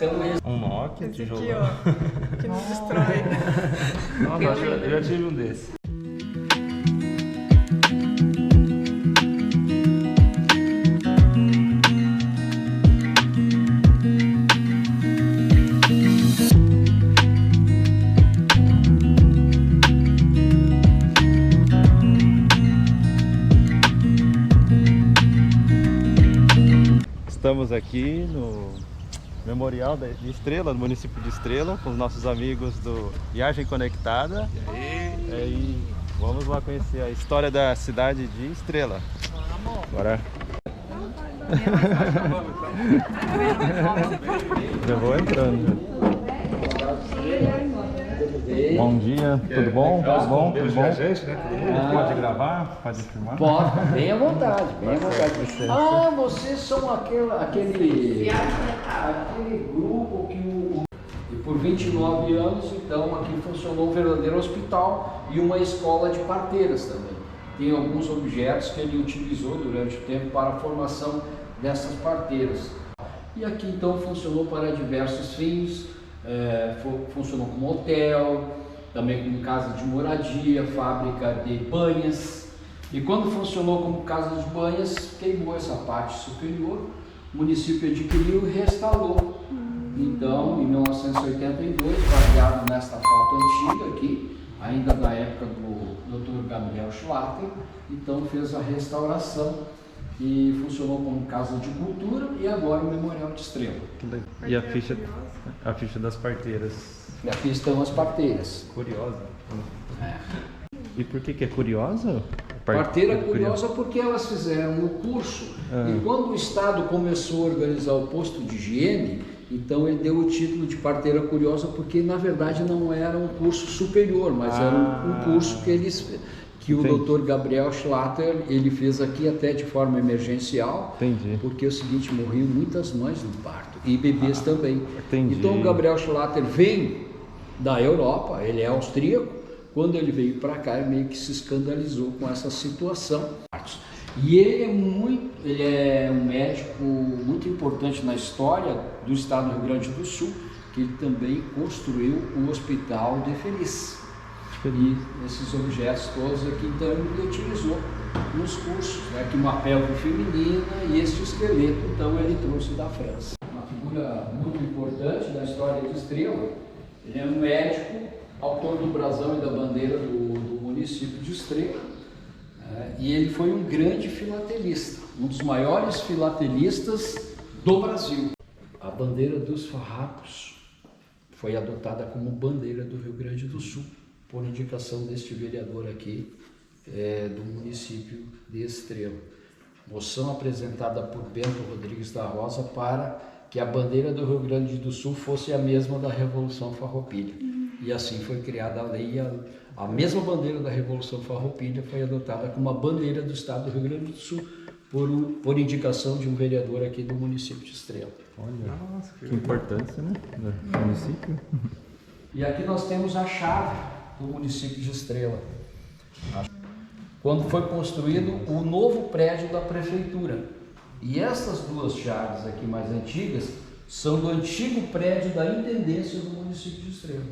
Um Nokia, Esse tijolão. aqui, ó, que nos destrói. Nossa, eu já tive um desse. Estamos aqui no Memorial de Estrela, no município de Estrela, com os nossos amigos do Viagem Conectada. E aí, vamos lá conhecer a história da cidade de Estrela. Vamos. Bora. Já vou entrando. Bom dia, tudo bom? Tudo bom? Tudo bom? Pode gravar? Pode filmar? Pode, bem à vontade, bem à vontade. Ah, vocês são aquele grupo que e por 29 anos, então, aqui funcionou um verdadeiro hospital e uma escola de parteiras também. Tem alguns objetos que ele utilizou durante o tempo para a formação dessas parteiras. E aqui, então, funcionou para diversos fins. Funcionou como hotel, também como casa de moradia, fábrica de banhas. E quando funcionou como casa de banhas, queimou essa parte superior, o município adquiriu e restaurou. Então, em 1982, baseado nesta foto antiga aqui, ainda da época do Dr. Gabriel Schlatter, então fez a restauração e funcionou como casa de cultura e agora o Memorial de Estrela. E a ficha das parteiras? E aqui estão as parteiras. Curiosa. E por que é curiosa? Parteira curiosa porque elas fizeram o curso e quando o Estado começou a organizar o posto de higiene, então ele deu o título de parteira curiosa porque na verdade não era um curso superior, mas era um curso que o Dr. Gabriel Schlatter, ele fez aqui até de forma emergencial. Entendi. Porque é o seguinte, morriam muitas mães no parto e bebês também. Entendi. Então o Gabriel Schlatter veio da Europa, ele é austríaco, quando ele veio para cá ele meio que se escandalizou com essa situação. E ele é um médico muito importante na história do estado do Rio Grande do Sul, que ele também construiu o Hospital de Feliz. E esses objetos todos aqui, então, ele utilizou nos cursos, né, aqui uma pelve feminina e este esqueleto, então, ele trouxe da França. Uma figura muito importante da história de Estrela, ele é um médico, autor do brasão e da bandeira do município de Estrela, e ele foi um grande filatelista, um dos maiores filatelistas do Brasil. A bandeira dos farrapos foi adotada como bandeira do Rio Grande do Sul, por indicação deste vereador aqui, do município de Estrela. Moção apresentada por Bento Rodrigues da Rosa para que a bandeira do Rio Grande do Sul fosse a mesma da Revolução Farroupilha. E assim foi criada a lei, a mesma bandeira da Revolução Farroupilha foi adotada como a bandeira do estado do Rio Grande do Sul, por indicação de um vereador aqui do município de Estrela. Olha, nossa, que importância, né, do município. E aqui nós temos a chave do município de Estrela. Quando foi construído o novo prédio da prefeitura. E essas duas chaves aqui mais antigas são do antigo prédio da intendência do município de Estrela.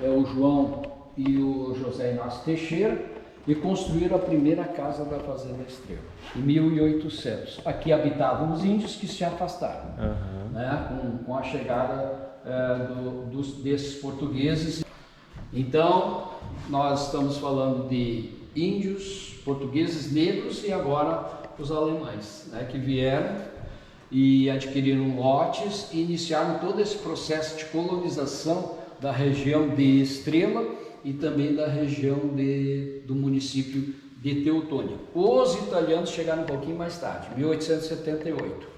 É o João e o José Inácio Teixeira e construíram a primeira casa da Fazenda Estrela, em 1800. Aqui habitavam os índios que se afastaram, né, com a chegada desses portugueses. Então, nós estamos falando de índios, portugueses, negros e agora os alemães, né, que vieram e adquiriram lotes e iniciaram todo esse processo de colonização da região de Estrela e também da região do município de Teutônia. Os italianos chegaram um pouquinho mais tarde, 1878,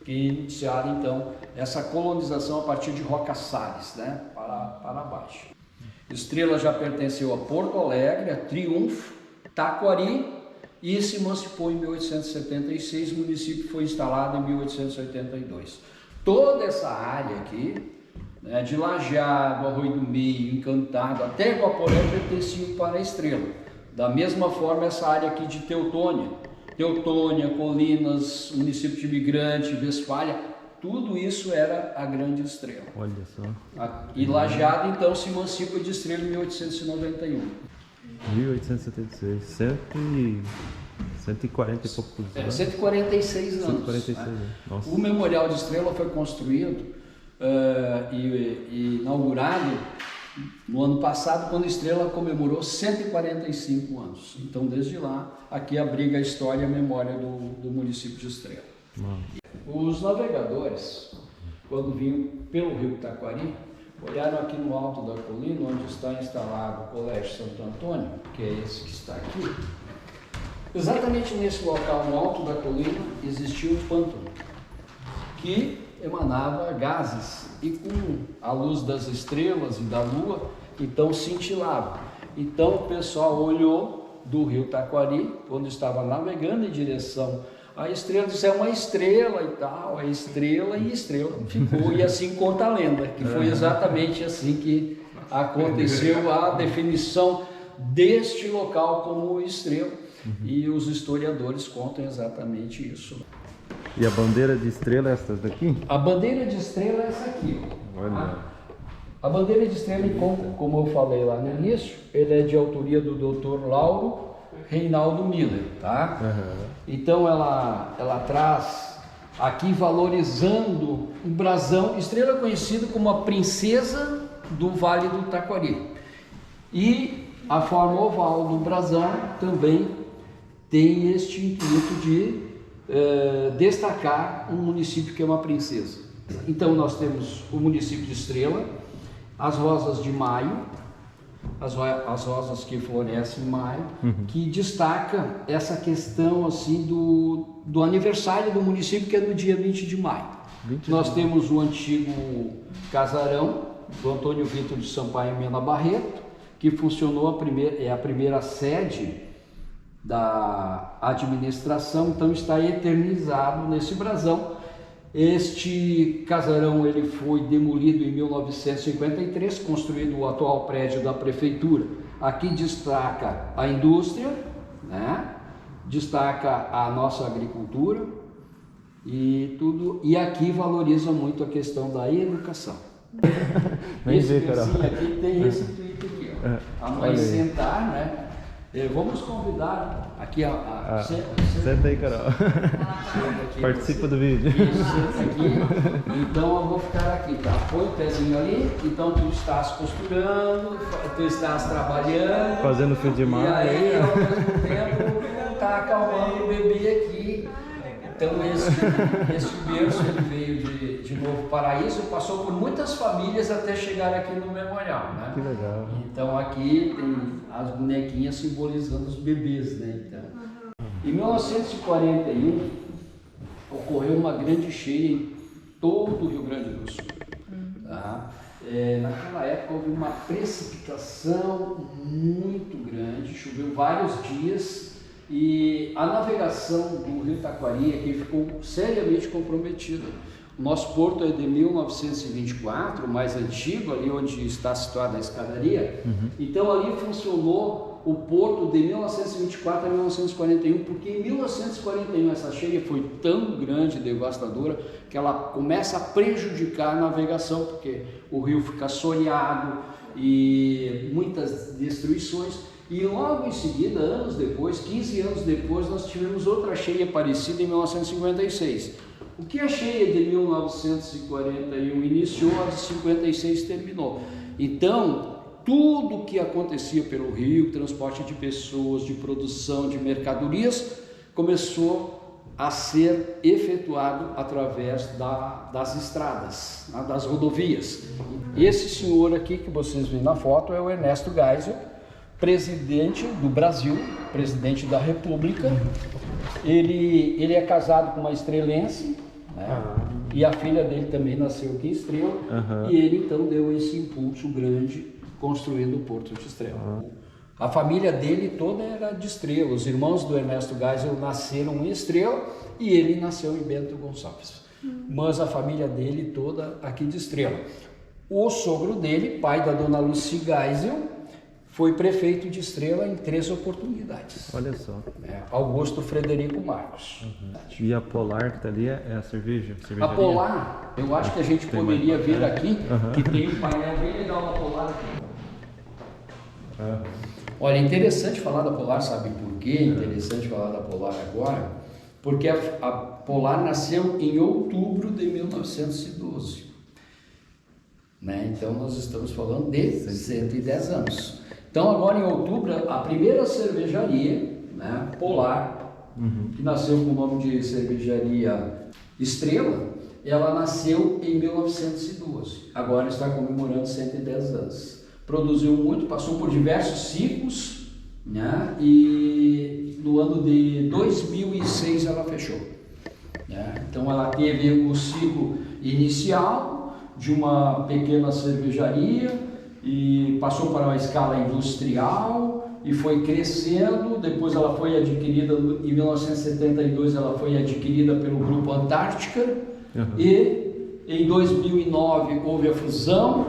que iniciaram então essa colonização a partir de Roca Salles, né, para baixo. Estrela já pertenceu a Porto Alegre, a Triunfo, Taquari e se emancipou em 1876, o município foi instalado em 1882. Toda essa área aqui, né, de Lajeado, Arroio do Meio, Encantado, até Guaporé pertenciam para a Estrela. Da mesma forma essa área aqui de Teutônia, Colinas, município de Imigrante, Westfália, tudo isso era a Grande Estrela. Olha só. E Lajeado, então, se emancipa de Estrela em 1891. 1876, 140 e poucos anos. 146 anos. 146 né? anos. Nossa. O Memorial de Estrela foi construído e inaugurado no ano passado, quando a Estrela comemorou 145 anos. Então, desde lá, aqui abriga a história e a memória do município de Estrela. Os navegadores, quando vinham pelo rio Taquari, olharam aqui no alto da colina, onde está instalado o Colégio Santo Antônio, que é esse que está aqui. Exatamente nesse local, no alto da colina, existia um pântano que emanava gases e com a luz das estrelas e da lua, então cintilava. Então o pessoal olhou do rio Taquari, quando estava navegando em direção à estrela, disse: é uma estrela e tal, é estrela, e estrela ficou. E assim conta a lenda, que foi exatamente assim que aconteceu a definição deste local como estrela. E os historiadores contam exatamente isso. E a bandeira de estrela é essa daqui? A bandeira de estrela é essa aqui. Olha. A bandeira de estrela, como eu falei lá no início, ele é de autoria do Dr. Lauro Reinaldo Miller, tá? Então ela traz aqui valorizando um brasão, estrela conhecida como a princesa do Vale do Taquari. E a forma oval do brasão também tem este intuito de destacar um município que é uma princesa. Então nós temos o município de Estrela, as rosas de maio, as rosas que florescem em maio, que destaca essa questão assim do aniversário do município, que é no dia 20 de maio. Nós temos o antigo casarão do Antônio Vitor de Sampaio Mena Barreto, que funcionou a primeira sede da administração, então está eternizado nesse brasão. Este casarão ele foi demolido em 1953, construído o atual prédio da prefeitura. Aqui destaca a indústria, né? Destaca a nossa agricultura e tudo. E aqui valoriza muito a questão da educação. Esse versinho aqui tem esse intuito aqui, ó. A mãe sentar, né? Vamos convidar aqui Senta aí, Carol. Participa do vídeo. Senta aqui. Então eu vou ficar aqui, tá? Põe o pezinho ali. Então tu estás costurando, tu estás trabalhando. Fazendo fio de malha. E aí, ao mesmo tempo, tá acalmando o bebê aqui. Então esse berço ele veio de Novo Paraíso, passou por muitas famílias até chegar aqui no memorial, né? Que legal. Então aqui tem as bonequinhas simbolizando os bebês, né? Então, em 1941 ocorreu uma grande cheia em todo o Rio Grande do Sul. Tá? Naquela época houve uma precipitação muito grande, choveu vários dias. E a navegação do rio Taquari aqui ficou seriamente comprometida. O nosso porto é de 1924, o mais antigo, ali onde está situada a escadaria. Então ali funcionou o porto de 1924 a 1941, porque em 1941 essa cheia foi tão grande e devastadora que ela começa a prejudicar a navegação, porque o rio fica assoreado e muitas destruições. E logo em seguida, anos depois, 15 anos depois, nós tivemos outra cheia parecida em 1956. O que a cheia de 1941 iniciou, a de 56 terminou. Então, tudo que acontecia pelo rio, transporte de pessoas, de produção, de mercadorias, começou a ser efetuado através das estradas, das rodovias. Esse senhor aqui que vocês veem na foto é o Ernesto Geisel, presidente do Brasil, presidente da República. Ele é casado com uma estrelense, né? E a filha dele também nasceu aqui em Estrela, e ele então deu esse impulso grande construindo o Porto de Estrela. A família dele toda era de Estrela, os irmãos do Ernesto Geisel nasceram em Estrela e ele nasceu em Bento Gonçalves, mas a família dele toda aqui de Estrela. O sogro dele, pai da dona Lucy Geisel, foi prefeito de Estrela em 3 oportunidades. Olha só. Augusto Frederico Marcos. E a Polar que tá ali é a cerveja? A Polar, eu acho que a gente Tem poderia mais ver bacana. aqui, Aham. que tem um painel bem legal da Polar aqui. Ah, Olha, é interessante falar da Polar, sabe por quê? É interessante falar da Polar agora, porque a Polar nasceu em outubro de 1912. Né? Então nós estamos falando de 110 anos. Então agora em outubro, a primeira cervejaria, né, Polar, que nasceu com o nome de cervejaria Estrela, ela nasceu em 1912. Agora está comemorando 110 anos. Produziu muito, passou por diversos ciclos, né? E no ano de 2006 ela fechou. Né? Então ela teve o ciclo inicial de uma pequena cervejaria e passou para uma escala industrial e foi crescendo. Depois ela foi adquirida, em 1972 ela foi adquirida pelo Grupo Antártica. E em 2009 houve a fusão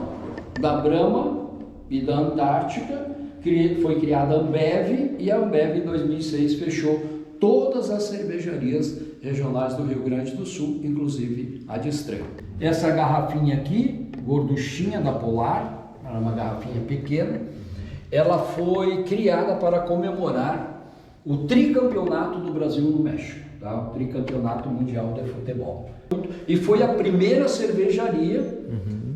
da Brahma e da Antártica, foi criada a Ambev, e a Ambev em 2006 fechou todas as cervejarias regionais do Rio Grande do Sul, inclusive a de Estrela. Essa garrafinha aqui, gorduchinha da Polar, era uma garrafinha pequena, ela foi criada para comemorar o tricampeonato do Brasil no México, tá? O tricampeonato mundial de futebol. E foi a primeira cervejaria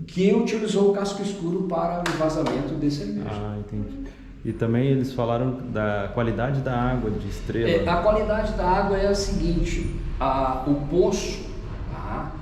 que utilizou o casco escuro para o vazamento de cerveja. Ah, entendi. E também eles falaram da qualidade da água de Estrela. A qualidade da água é a seguinte: o poço, tá,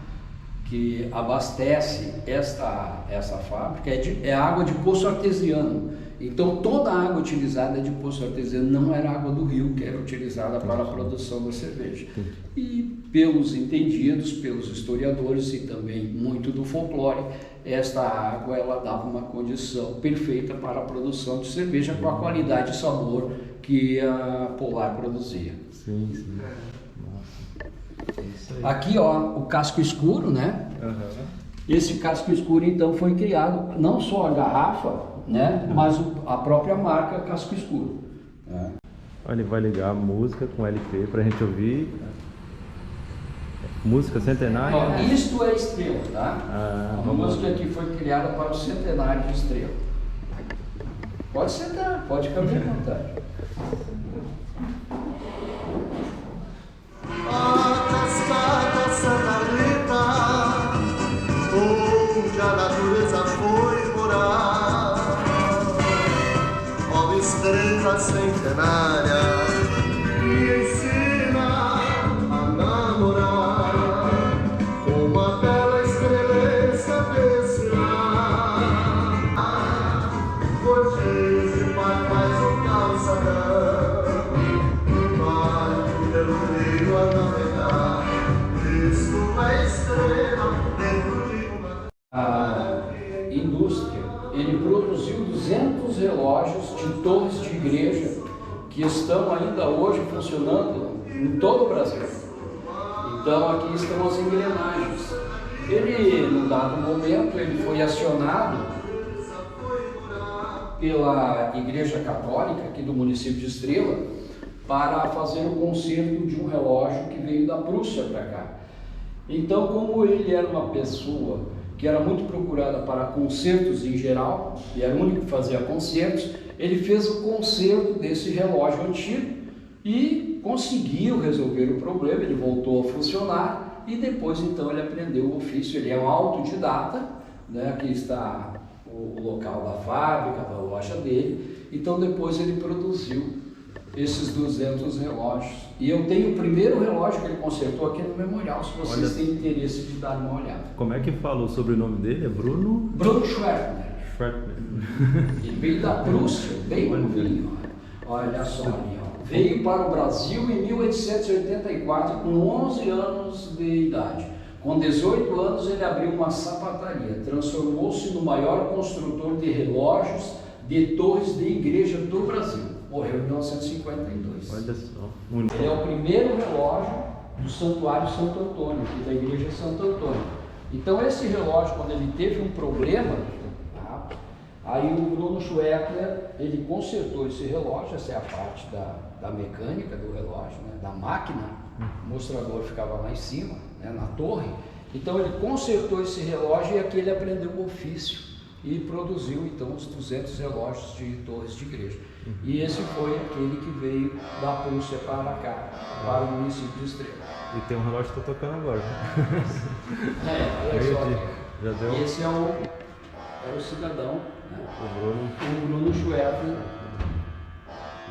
que abastece essa fábrica é água de poço artesiano. Então toda a água utilizada é de poço artesiano, não era água do rio que era utilizada para a produção da cerveja. E pelos entendidos, pelos historiadores e também muito do folclore, esta água ela dava uma condição perfeita para a produção de cerveja com a qualidade e sabor que a Polar produzia. Sim, sim. Nossa. É isso aí. Aqui ó, o casco escuro, né? Esse casco escuro então foi criado, não só a garrafa, né, mas a própria marca Casco Escuro. Né? Olha, ele vai ligar a música com LP pra gente ouvir. Música centenária. Ó, isto é Estrela, tá? A vamos música que foi criada para o centenário de Estrela. Pode sentar, pode ficar bem à vontade. A cascata Santa Rita, onde a natureza foi morar, ó estrela centenária, me ensina a namorar, como a bela estreleza desse lar, cortês e paz o calçadão, vai pelo rio a navegar, visto a estrela dentro de uma... A indústria, ele produziu 200 relógios de torres de igreja que estão ainda hoje funcionando em todo o Brasil. Então aqui estão as engrenagens. Ele, num dado momento, ele foi acionado pela Igreja Católica aqui do município de Estrela para fazer o conserto de um relógio que veio da Prússia para cá. Então, como ele era uma pessoa que era muito procurada para concertos em geral, e era o único que fazia concertos, ele fez o conserto desse relógio antigo e conseguiu resolver o problema, ele voltou a funcionar e depois então ele aprendeu o ofício, ele é um autodidata, né? Aqui está o local da fábrica, da loja dele, então depois ele produziu esses 200 relógios. E eu tenho o primeiro relógio que ele consertou aqui no memorial, se vocês têm interesse de dar uma olhada. Como é que fala o sobrenome dele? É Bruno? Bruno Schwertner. Ele veio da Prússia, bem novinho. Olha só ali, ó. Veio para o Brasil em 1884 com 11 anos de idade. Com 18 anos ele abriu uma sapataria, transformou-se no maior construtor de relógios de torres de igreja do Brasil. Morreu em 1952. Olha só. Ele é o primeiro relógio do Santuário Santo Antônio, aqui da Igreja Santo Antônio. Então esse relógio, quando ele teve um problema, tá, Aí o Bruno Schweckler, ele consertou esse relógio, essa é a parte da mecânica do relógio, né, da máquina, o mostrador ficava lá em cima, né, na torre. Então ele consertou esse relógio e aqui ele aprendeu o ofício e produziu então os 200 relógios de torres de igreja. E esse foi aquele que veio da Prússia para cá, para o município de Estrela. E tem um relógio que está tocando agora, né? Olha só. Já deu. E esse é o cidadão, né? O Bruno. O Bruno Schweppler,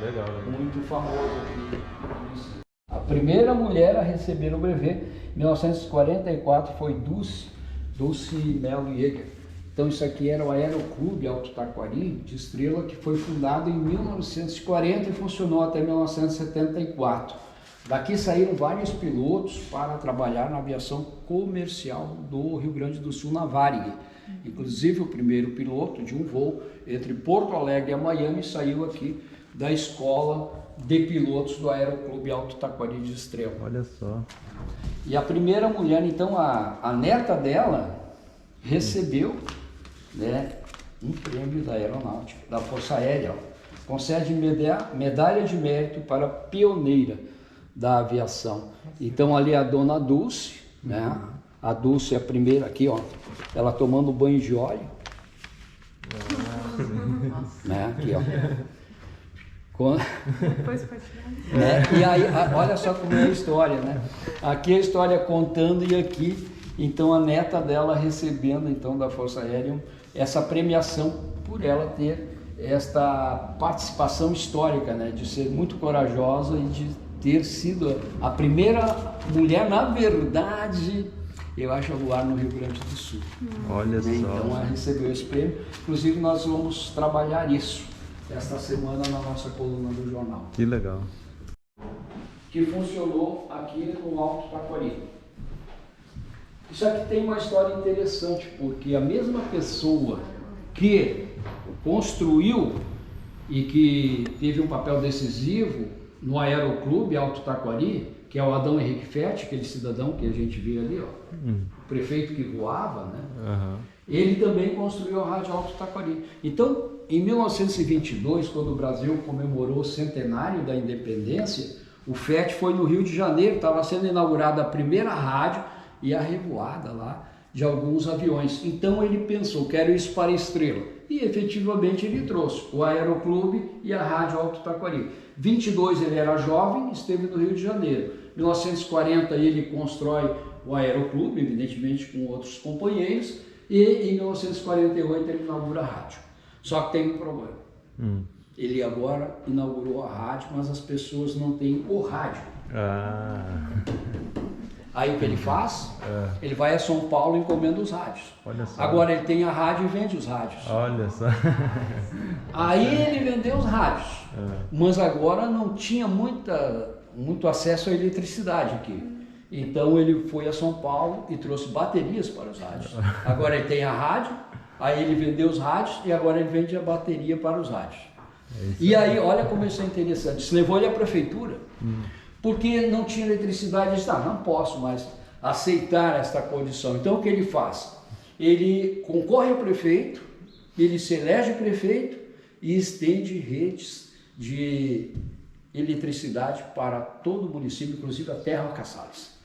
Legal, né? muito famoso aqui no município. A primeira mulher a receber o brevet em 1944 foi Dulce Melo Jäger. Então isso aqui era o Aeroclube Alto Taquari de Estrela, que foi fundado em 1940 e funcionou até 1974. Daqui saíram vários pilotos para trabalhar na aviação comercial do Rio Grande do Sul, na Varig. Inclusive o primeiro piloto de um voo entre Porto Alegre e Miami saiu aqui da escola de pilotos do Aeroclube Alto Taquari de Estrela. Olha só. E a primeira mulher, então, a neta dela recebeu, né, um prêmio da aeronáutica, da Força Aérea, concede medalha de mérito para pioneira da aviação. Então ali a dona Dulce, né, a Dulce é a primeira aqui, ó, ela tomando banho de óleo, né, aqui, ó. Depois pode tirar. Né? E aí, olha só como é a história, né? Aqui a história contando e aqui, então, a neta dela recebendo, então, da Força Aérea essa premiação por ela ter esta participação histórica, né? De ser muito corajosa e de ter sido a primeira mulher, na verdade, eu acho, a voar no Rio Grande do Sul. Olha só. Então, ela recebeu esse prêmio. Inclusive, nós vamos trabalhar isso esta semana na nossa coluna do jornal. Que legal. Que funcionou aqui no Alto Taquari. Isso aqui tem uma história interessante, porque a mesma pessoa que construiu e que teve um papel decisivo no Aeroclube Alto Taquari, que é o Adão Henrique Fett, aquele cidadão que a gente vê ali, ó, o prefeito que voava, né? Ele também construiu a Rádio Alto Taquari. Então, em 1922, quando o Brasil comemorou o centenário da independência, o FET foi no Rio de Janeiro, estava sendo inaugurada a primeira rádio e a revoada lá de alguns aviões. Então ele pensou, quero isso para Estrela. E efetivamente ele trouxe o Aeroclube e a Rádio Alto Taquari. 22 ele era jovem, esteve no Rio de Janeiro. 1940 ele constrói o Aeroclube, evidentemente com outros companheiros, e em 1948 ele inaugura a rádio. Só que tem um problema. Ele agora inaugurou a rádio, mas as pessoas não têm o rádio. Aí o que ele faz? Ele vai a São Paulo e encomenda os rádios. Olha só. Agora ele tem a rádio e vende os rádios. Olha só. Aí ele vendeu os rádios, mas agora não tinha muito acesso à eletricidade aqui. Então ele foi a São Paulo e trouxe baterias para os rádios. Agora ele tem a rádio, aí ele vendeu os rádios e agora ele vende a bateria para os rádios. E aí, olha como isso é interessante. Isso levou ele à prefeitura, porque não tinha eletricidade. Ele disse, não posso mais aceitar esta condição. Então o que ele faz? Ele concorre a prefeito, ele se elege prefeito e estende redes de eletricidade para todo o município, inclusive a Terra Caçales.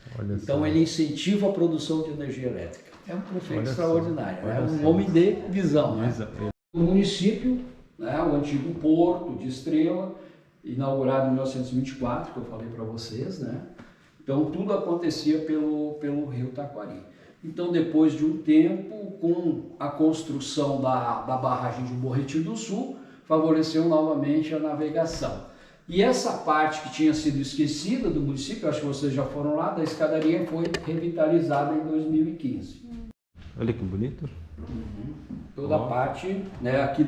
Então ele incentiva a produção de energia elétrica. É um prefeito extraordinário, é um homem de visão. Né? O município, né, o antigo Porto de Estrela, inaugurado em 1924, que eu falei para vocês, né? Então tudo acontecia pelo Rio Taquari. Então depois de um tempo, com a construção da barragem de Bom Retiro do Sul, favoreceu novamente a navegação. E essa parte que tinha sido esquecida do município, acho que vocês já foram lá, da escadaria, foi revitalizada em 2015. Olha que bonito. Toda a parte, né, aqui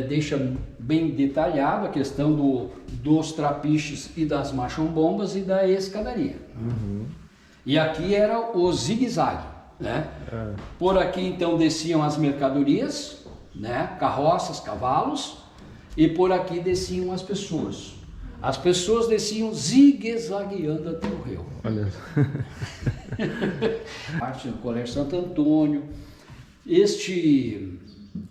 deixa bem detalhado a questão dos trapiches e das machombombas e da escadaria. E aqui era o zigue-zague, né? Por aqui então desciam as mercadorias, né, carroças, cavalos, e por aqui desciam as pessoas. As pessoas desciam zigue-zagueando até o rio. Olha. Parte do Colégio Santo Antônio. Este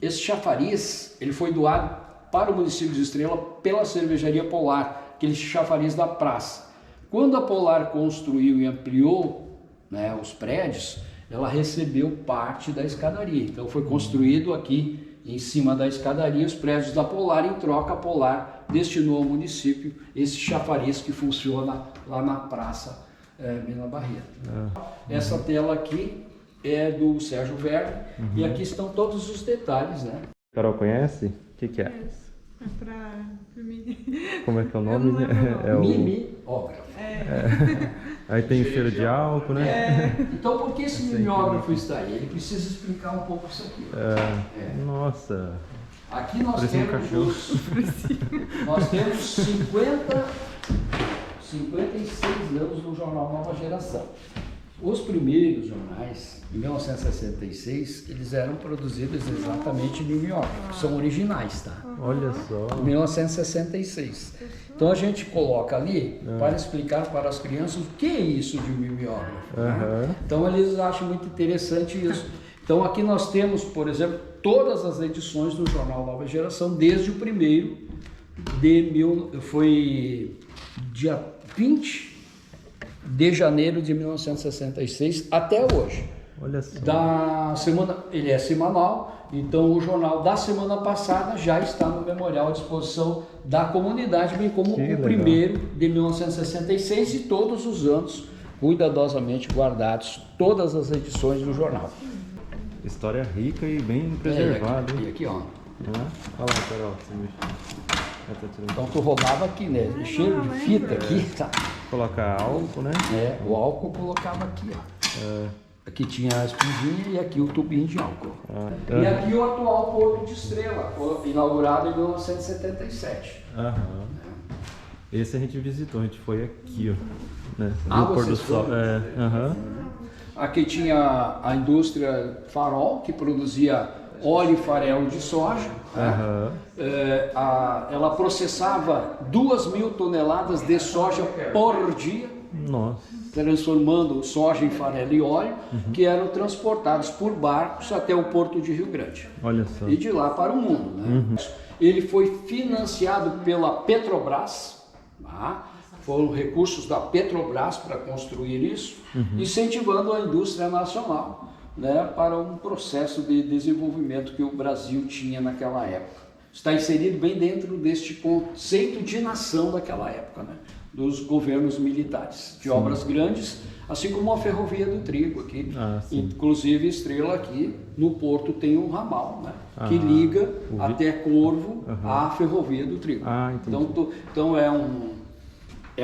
Esse chafariz, ele foi doado para o município de Estrela pela cervejaria Polar, aquele chafariz da praça. Quando a Polar construiu e ampliou, né, os prédios, ela recebeu parte da escadaria. Então foi construído aqui em cima da escadaria os prédios da Polar. Em troca, a Polar destinou ao município esse chafariz que funciona lá na praça Mina Barreto. Essa tela aqui é do Sérgio Verne e aqui estão todos os detalhes, né? Carol conhece? O que é? É pra mim. Como é que é o Eu nome? não lembro o nome. É o... Mimeógrafo. Aí tem cheiro de álcool, né? Então, por que esse mimeógrafo está aí? Ele precisa explicar um pouco isso aqui. Nossa. Aqui nós Parece um temos, nós temos 56 anos no jornal Nova Geração. Os primeiros jornais, em 1966, eles eram produzidos exatamente em mimeógrafo, são originais, tá? Olha só. 1966. Então a gente coloca ali para explicar para as crianças o que é isso de mimeógrafo. Né? Então eles acham muito interessante isso. Então aqui nós temos, por exemplo, todas as edições do jornal Nova Geração, desde o primeiro foi dia 20 de janeiro de 1966 até hoje. Olha só. Da semana, ele é semanal, então o jornal da semana passada já está no memorial à disposição da comunidade, bem como o primeiro de 1966 e todos os anos cuidadosamente guardados, todas as edições do jornal. História rica e bem preservada. E aqui, ó. Olha lá, Carol. Então tu rodava aqui, né? Cheiro de fita aqui, tá? Colocar álcool, né? O álcool colocava aqui, ó. Aqui tinha a esponjinha e aqui o tubinho de álcool. E aqui o atual Porto de Estrela, foi inaugurado em 1977. Esse a gente visitou, a gente foi aqui, ó. Né? No pôr do sol. Aqui tinha a indústria Farol, que produzia óleo e farelo de soja. Ela processava 2.000 toneladas de soja por dia. Nossa. Transformando soja em farelo e óleo, que eram transportados por barcos até o Porto de Rio Grande. Olha só. E de lá para o mundo. Né? Ele foi financiado pela Petrobras, tá? Foram recursos da Petrobras para construir isso, incentivando a indústria nacional, né, para um processo de desenvolvimento que o Brasil tinha naquela época. Está inserido bem dentro deste conceito de nação daquela época, né? Dos governos militares, de obras grandes, assim como a Ferrovia do Trigo aqui. Inclusive Estrela aqui no Porto tem um ramal, né, que liga até Corvo à Ferrovia do Trigo. Então é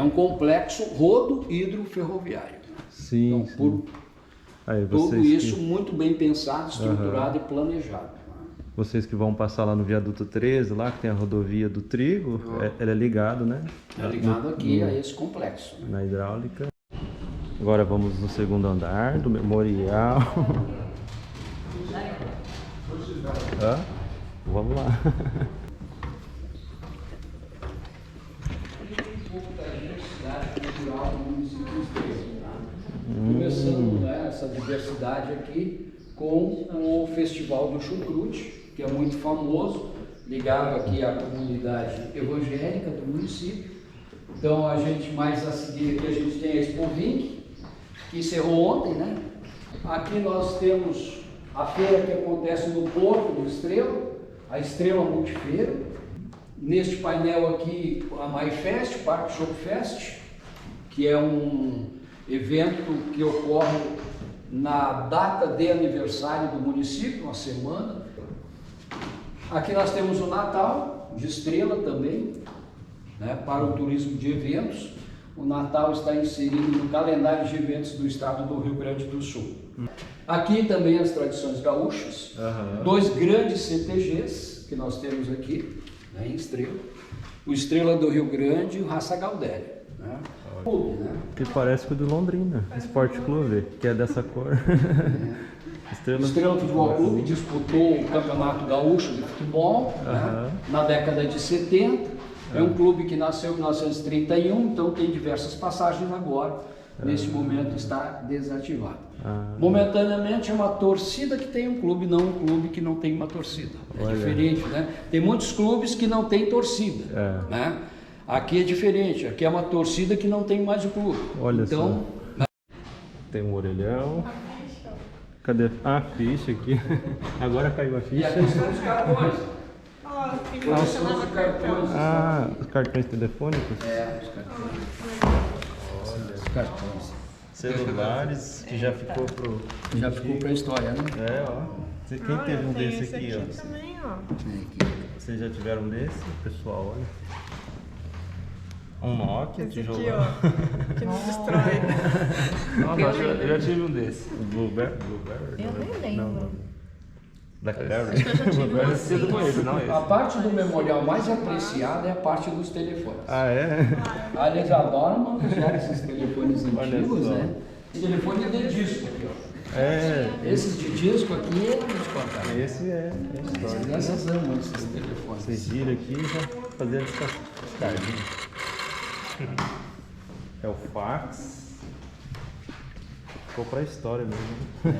um complexo rodo hidroferroviário. Sim, então, tudo isso muito bem pensado, estruturado e planejado. Vocês que vão passar lá no viaduto 13, lá que tem a rodovia do Trigo, ele é ligado, né? É ligado aqui a esse complexo. Né? Na hidráulica. Agora vamos no segundo andar do memorial. Vamos lá. Começando, né, essa diversidade aqui com o Festival do Chucrute, que é muito famoso, ligado aqui à comunidade evangélica do município. Então a gente mais a seguir aqui a gente tem a Expo Vink, que encerrou ontem, né? Aqui nós temos a feira que acontece no Porto do Estrela, a Estrela Multifeira. Neste painel aqui a MaiFest, o Parque Shop Fest, que é um evento que ocorre na data de aniversário do município, uma semana. Aqui nós temos o Natal de Estrela também, né, para o turismo de eventos. O Natal está inserido no calendário de eventos do estado do Rio Grande do Sul. Aqui também as tradições gaúchas, dois grandes CTGs que nós temos aqui, né, em Estrela. O Estrela do Rio Grande e o Raça Gaudéria. Né? Que parece com o do Londrina, Esporte Clube, que é dessa cor. Estrela Futebol Clube disputou o Campeonato Gaúcho de Futebol, né, na década de 70. É um clube que nasceu em 1931, então tem diversas passagens agora nesse momento está desativada. Momentaneamente é uma torcida que tem um clube, não um clube que não tem uma torcida. É diferente, né? Tem muitos clubes que não têm torcida, né? Aqui é diferente, aqui é uma torcida que não tem mais o clube. Olha então, só. Tem um orelhão. Cadê? Ah, a ficha aqui. Agora caiu a e ficha. aqui estão os cartões. Ó, tem que São chamar os no cartão. Ah, os cartões telefônicos. Os cartões. Os cartões. Celulares, que já ficou pro... Já ficou para a história, né? É, ó. Quem teve um desse esse aqui, ó? também, ó. Vocês já tiveram um desse? Pessoal, olha. Um Nokia, Esse aqui, tijolão. ó. Que não destrói. Eu já tive um desse. Blueberry? Eu nem lembro. Blackberry? Blueberry cedo com esse, não A parte do memorial mais apreciada é a parte dos telefones. Ah, é? Ah, eles adoram manusear esses telefones Olha antigos, só. né? Telefone de disco aqui, ó. É. Esses de disco aqui é nos contar. Esse é a história. As crianças amam esses telefones. Você gira aqui e já fazer a descarga. É o fax. Ficou pra história mesmo.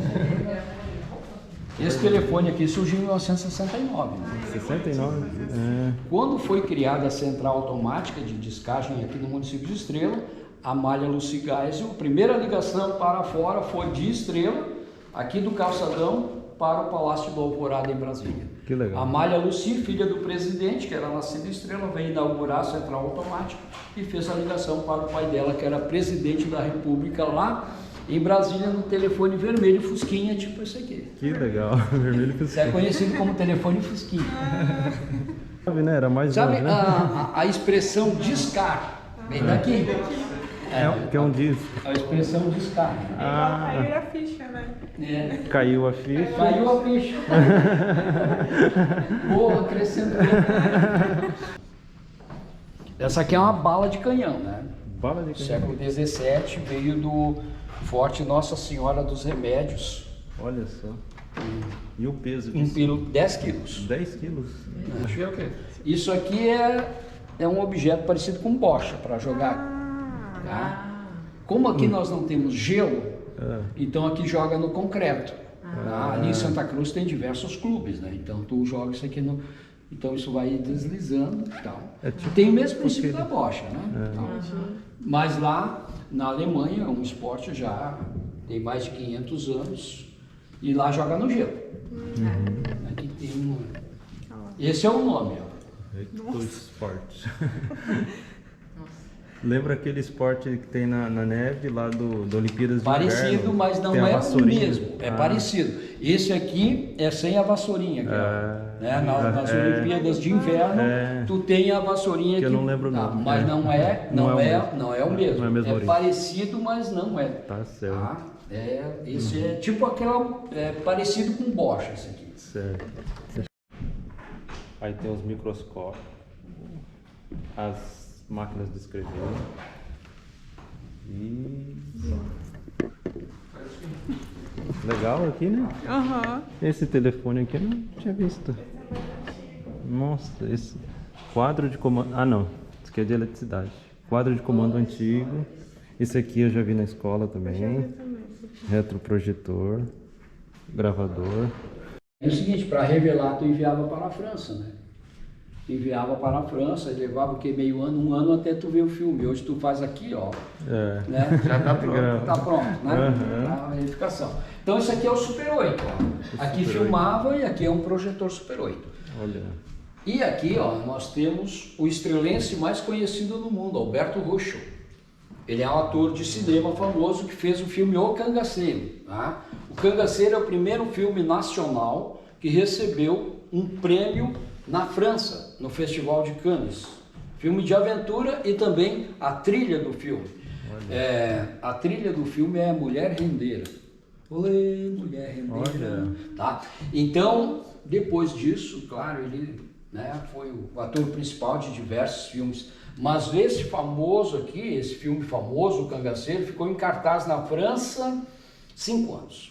Esse telefone aqui surgiu em 1969. Né? 69? É. Quando foi criada a central automática de descagem aqui no município de Estrela, a malha Luci Geisel, a primeira ligação para fora foi de Estrela, aqui do calçadão, para o Palácio do Alvorada em Brasília. Que legal. A malha Luci, filha do presidente, que era nascida em Estrela, veio inaugurar a central automática e fez a ligação para o pai dela, que era presidente da República lá em Brasília, no telefone vermelho Fusquinha, tipo esse aqui. Que legal. Vermelho Isso é conhecido como telefone Fusquinha. Sabe, né? Era mais Sabe longe, né? a expressão discar? Vem daqui. Que é um disco. A expressão discar. Caiu a ficha, né? É. Caiu a ficha. Caiu a ficha. Boa, acrescentou. Essa aqui é uma bala de canhão, né? Bala de canhão. Século XVII, veio do Forte Nossa Senhora dos Remédios. Olha só. E o peso Um disso? quilo, 10 quilos. 10 quilos. Deixa eu ver o quê? Isso aqui é um objeto parecido com bocha para jogar. Tá? Como aqui nós não temos gelo, então aqui joga no concreto. Tá? Ali em Santa Cruz tem diversos clubes, né? Então tu joga isso aqui no... Então isso vai deslizando e tal. Tem o mesmo princípio da bocha, né? Tal. Mas lá na Alemanha é um esporte já tem mais de 500 anos e lá joga no gelo. Aqui tem um... Esse é o nome, ó. Recto esporte. Lembra aquele esporte que tem na neve lá do Olimpíadas de Parecido, Inverno? mas não Tem a é o vassourinha. mesmo. É parecido. Esse aqui é sem a vassourinha. Né? Nas Olimpíadas de Inverno, tu tem a vassourinha que aqui. eu não lembro o nome. Mas não é o mesmo. Não é o mesmo É origem. parecido, mas não é. Tá certo. Tá? Esse é tipo aquela... parecido com bocha, esse aqui. Certo. Aí tem os microscópios, as máquinas de escrever e... Legal aqui, né? Aham. Esse telefone aqui eu não tinha visto. Nossa, esse quadro de comando... Ah, não. Isso aqui é de eletricidade. Quadro de comando antigo. Esse aqui eu já vi na escola também. Retroprojetor. Gravador. É o seguinte, para revelar, tu enviava para a França, né? Tu enviava para a França, e levava o que, meio ano, um ano até tu ver o filme. Hoje tu faz aqui, ó. Né? Já tá pronto. Tá pronto, né? A verificação. Então esse aqui é o Super 8, ó. Aqui Super filmava e aqui é um projetor Super 8. Olha. E aqui, ó, nós temos o estrelense mais conhecido no mundo, Alberto Ruschel. Ele é um ator de cinema famoso que fez o filme O Cangaceiro. Tá? O Cangaceiro é o primeiro filme nacional que recebeu um prêmio na França, no Festival de Cannes. Filme de aventura e também a trilha do filme. A trilha do filme é Mulher Rendeira. Olê, Mulher Rendeira. Tá? Então, depois disso, claro, ele foi o ator principal de diversos filmes. Mas esse famoso aqui, esse filme famoso, O Cangaceiro, ficou em cartaz na França 5 anos.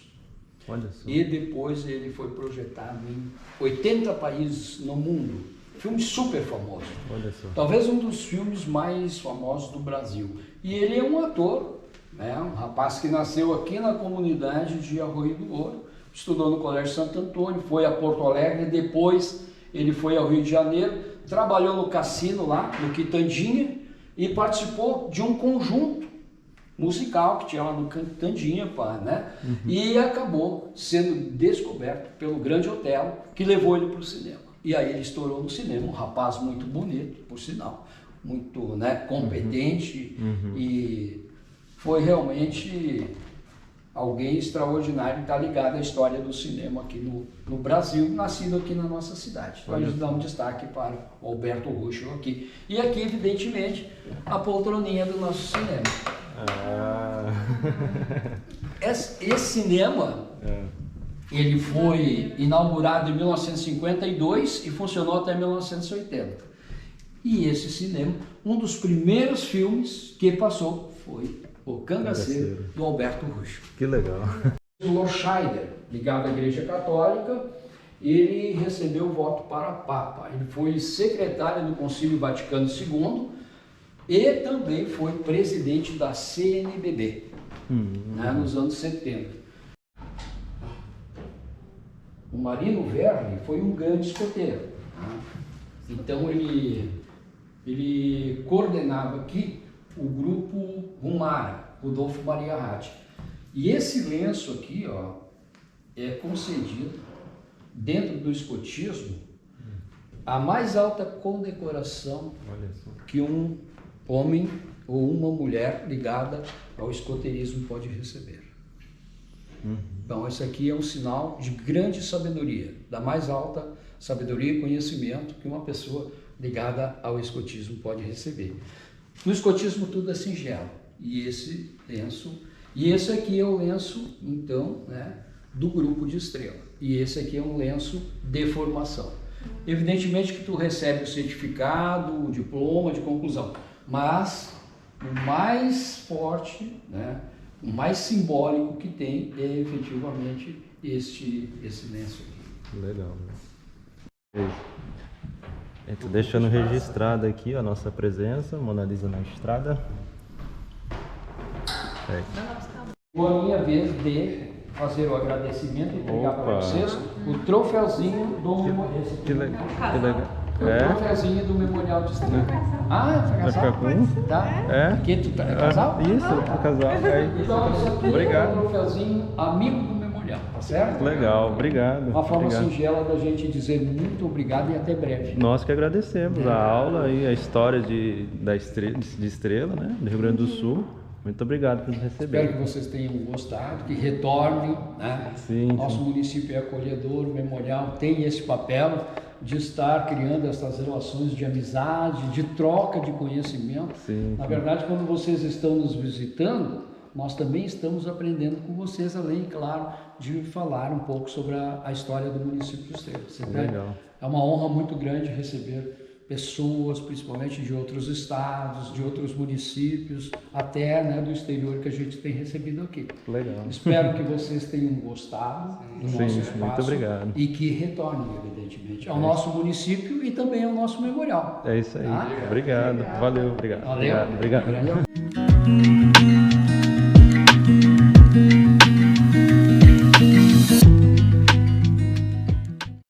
Olha só. E depois ele foi projetado em 80 países no mundo. Filme super famoso. Olha só. Talvez um dos filmes mais famosos do Brasil. E ele é um ator né? Um rapaz que nasceu aqui na comunidade de Arroio do Ouro, estudou no Colégio Santo Antônio, foi a Porto Alegre, depois ele foi ao Rio de Janeiro, trabalhou no cassino lá, no Quitandinha, e participou de um conjunto musical que tinha lá no Quitandinha, né? E acabou sendo descoberto pelo Grande Otelo, que levou ele para o cinema. E aí ele estourou no cinema, um rapaz muito bonito, por sinal, muito, né, competente, e foi realmente alguém extraordinário que está ligado à história do cinema aqui no Brasil, nascido aqui na nossa cidade. Então a gente dá um destaque para o Alberto Ruschel aqui. E aqui, evidentemente, a poltroninha do nosso cinema. Esse cinema, ele foi inaugurado em 1952 e funcionou até 1980. E esse cinema, um dos primeiros filmes que passou foi O Cangaceiro, do Alberto Ruschel. Que legal. O Lord Scheider, ligado à Igreja Católica, ele recebeu o voto para Papa. Ele foi secretário do Concílio Vaticano II e também foi presidente da CNBB, né, nos anos 70. O Marino Verli foi um grande escoteiro. Né? Então ele coordenava aqui o grupo Rumara, Rodolfo Maria Ratti. E esse lenço aqui, ó, é concedido dentro do escotismo a mais alta condecoração que um homem ou uma mulher ligada ao escoteirismo pode receber. Então, esse aqui é um sinal de grande sabedoria, da mais alta sabedoria e conhecimento que uma pessoa ligada ao escotismo pode receber. No escotismo tudo é singelo, e esse aqui é o lenço, então, né, do grupo de estrela, e esse aqui é um lenço de formação. Evidentemente que tu recebe o certificado, o diploma de conclusão, mas o mais forte, né, o mais simbólico que tem é efetivamente esse lenço aqui. Legal. Então, deixando registrado aqui a nossa presença, Mona Lisa na estrada. Chegou a minha vez de fazer o agradecimento e entregar para vocês o troféuzinho do memorial. Que legal. O troféuzinho do Memorial de Estrela. Ah, Vai ficar com um? Tá? É? Porque tu tá, é casal? Isso, é casal. Então, isso aqui Obrigado. é o troféuzinho amigo do Memorial, tá certo? Legal, obrigado. Uma forma Obrigado. singela da gente dizer muito obrigado e até breve. Nós que agradecemos a aula e a história de Estrela, né, do Rio Grande do Sul. Muito obrigado por nos receber. Espero que vocês tenham gostado, que retornem, né? Sim, Nosso município é acolhedor, o Memorial tem esse papel de estar criando essas relações de amizade, de troca de conhecimento. Sim, Na verdade, quando vocês estão nos visitando, nós também estamos aprendendo com vocês, além, claro, de falar um pouco sobre a história do município de Estrela. Legal. É uma honra muito grande receber pessoas, principalmente de outros estados, de outros municípios, até, né, do exterior que a gente tem recebido aqui. Legal. Espero que vocês tenham gostado do nosso espaço muito obrigado. e que retornem, evidentemente, ao nosso município e também ao nosso memorial. É isso aí. Tá? Obrigado. Valeu, obrigado. Valeu. Obrigado. Grande abraço.